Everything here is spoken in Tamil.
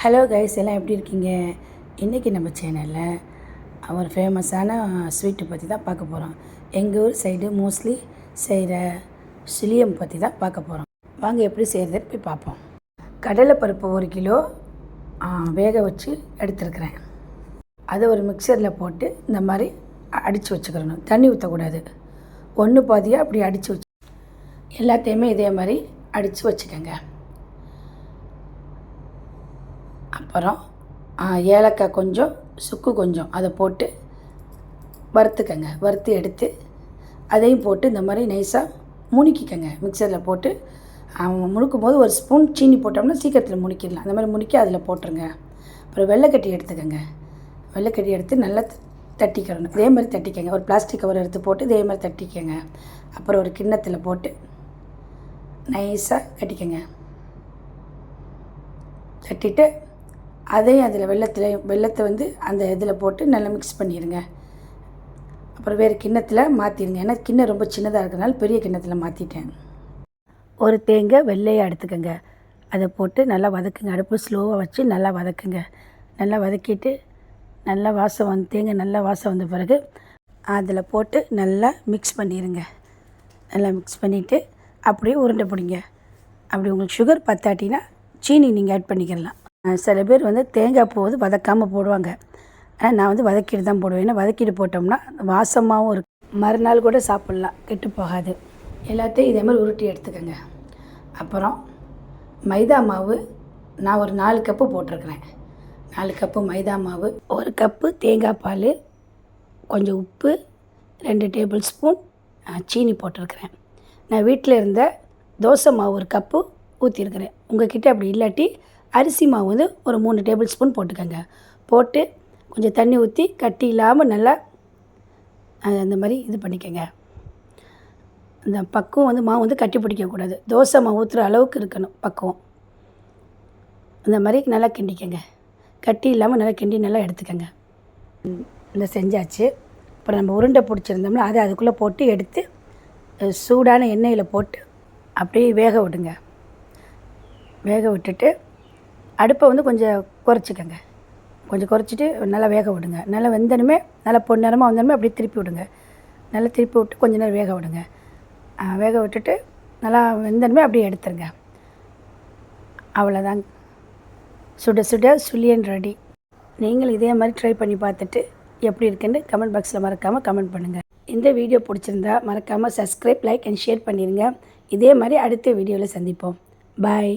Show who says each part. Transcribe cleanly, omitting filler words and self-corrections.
Speaker 1: ஹலோ கைஸ், எல்லாம் எப்படி இருக்கீங்க? இன்றைக்கி நம்ம சேனலில் ஒரு ஃபேமஸான ஸ்வீட்டு பற்றி தான் பார்க்க போகிறோம். எங்கள் ஊர் சைடு மோஸ்ட்லி செய்கிற சிலியம் பற்றி தான் பார்க்க போகிறோம். வாங்க எப்படி செய்கிறதுன்னு போய் பார்ப்போம். கடலைப்பருப்பு 1 கிலோ வேக வச்சு எடுத்துருக்கிறேன். அதை ஒரு மிக்சரில் போட்டு இந்த மாதிரி அடித்து வச்சுக்கிறணும். தண்ணி ஊற்றக்கூடாது. ஒன்று பாதியாக அப்படி அடித்து வச்சு எல்லாத்தையுமே இதே மாதிரி அடித்து வச்சுக்கோங்க. அப்புறம் ஏலக்காய் கொஞ்சம், சுக்கு கொஞ்சம் அதை போட்டு வறுத்துக்கங்க. வறுத்து எடுத்து அதையும் போட்டு இந்த மாதிரி நைஸாக முணுக்கிக்கங்க. மிக்சரில் போட்டு முணுக்கும் போது ஒரு ஸ்பூன் சீனி போட்டோம்னா சீக்கிரத்தில் முணுக்கிடலாம். அந்த மாதிரி முணுக்கி அதில் போட்டுருங்க. அப்புறம் வெள்ளைக்கட்டி எடுத்துக்கங்க. வெள்ளைக்கட்டி எடுத்து நல்லா தட்டிக்கிறணும். இதே மாதிரி தட்டிக்கங்க. ஒரு பிளாஸ்டிக் கவர் எடுத்து போட்டு இதே மாதிரி தட்டிக்கங்க. அப்புறம் ஒரு கிண்ணத்தில் போட்டு நைஸாக கட்டிக்கங்க. தட்டிட்டு அதையும் அதில் வெள்ளத்தை அந்த இதில் போட்டு நல்லா மிக்ஸ் பண்ணிடுங்க. அப்புறம் வேறு கிண்ணத்தில் மாற்றிடுங்க. ஏன்னா கிண்ணம் ரொம்ப சின்னதாக இருக்கிறதுனால பெரிய கிண்ணத்தில் மாற்றிட்டேன். ஒரு தேங்காய் வெள்ளையாக எடுத்துக்கோங்க. அதை போட்டு நல்லா வதக்குங்க. அடுப்பு ஸ்லோவாக வச்சு நல்லா வதக்குங்க. நல்லா வதக்கிட்டு நல்லா வாசம் தேங்காய் நல்லா வாசம் வந்த பிறகு அதில் போட்டு நல்லா மிக்ஸ் பண்ணிடுங்க. நல்லா மிக்ஸ் பண்ணிவிட்டு அப்படியே உருண்டை பிடிங்க. அப்படி உங்களுக்கு சுகர் பத்தாட்டினா சீனி நீங்கள் ஆட் பண்ணிக்கலாம். சில பேர் தேங்காய் பூ வதக்காமல் போடுவாங்க. ஆனால் நான் வதக்கிட்டு தான் போடுவேன். ஏன்னா வதக்கிட்டு போட்டோம்னா வாசமாகவும் இருக்கும். மறுநாள் கூட சாப்பிட்லாம், கெட்டு போகாது. எல்லாத்தையும் இதே மாதிரி உருட்டி எடுத்துக்கோங்க. அப்புறம் மைதா மாவு நான் ஒரு 4 கப்பு போட்டிருக்கிறேன். 4 கப்பு மைதா மாவு, 1 கப்பு தேங்காய் பால், கொஞ்சம் உப்பு, 2 டேபிள் ஸ்பூன் சீனி போட்டிருக்கிறேன். நான் வீட்டில் இருந்த தோசை மாவு 1 கப்பு ஊற்றிருக்கிறேன். உங்கள்கிட்ட அப்படி இல்லாட்டி அரிசி மாவு ஒரு 3 டேபிள் ஸ்பூன் போட்டுக்கோங்க. போட்டு கொஞ்சம் தண்ணி ஊற்றி கட்டி இல்லாமல் நல்லா அந்த மாதிரி இது பண்ணிக்கோங்க. இந்த பக்குவம் மாவு கட்டி பிடிக்கக்கூடாது. தோசை மாவு ஊற்றுற அளவுக்கு இருக்கணும் பக்குவம். இந்த மாதிரி நல்லா கிண்டிக்கங்க. கட்டி இல்லாமல் நல்லா கிண்டி நல்லா எடுத்துக்கோங்க. இந்த செஞ்சாச்சு. அப்புறம் நம்ம உருண்டை பிடிச்சிருந்தோம்னா அதை அதுக்குள்ளே போட்டு எடுத்து சூடான எண்ணெயில் போட்டு அப்படியே வேக விடுங்க. வேக விட்டுட்டு அடுப்பை கொஞ்சம் குறைச்சிக்கங்க. கொஞ்சம் குறைச்சிட்டு நல்லா வேக விடுங்க. நல்லா வெந்தனுமே நல்லா பொன்னிறமாக வந்தனுமே அப்படியே திருப்பி விடுங்க. நல்லா திருப்பி விட்டு கொஞ்சம் நேரம் வேக விடுங்க. வேக விட்டுட்டு நல்லா வெந்தனுமே அப்படியே எடுத்துருங்க. அவ்வளோதாங்க, சுட சுட சுழியன் ரெடி. நீங்களும் இதே மாதிரி ட்ரை பண்ணி பார்த்துட்டு எப்படி இருக்குன்னு கமெண்ட் பாக்ஸில் மறக்காமல் கமெண்ட் பண்ணுங்கள். இந்த வீடியோ பிடிச்சிருந்தா மறக்காமல் சப்ஸ்கிரைப், லைக் அண்ட் ஷேர் பண்ணிடுங்க. இதே மாதிரி அடுத்த வீடியோவில் சந்திப்போம். பாய்.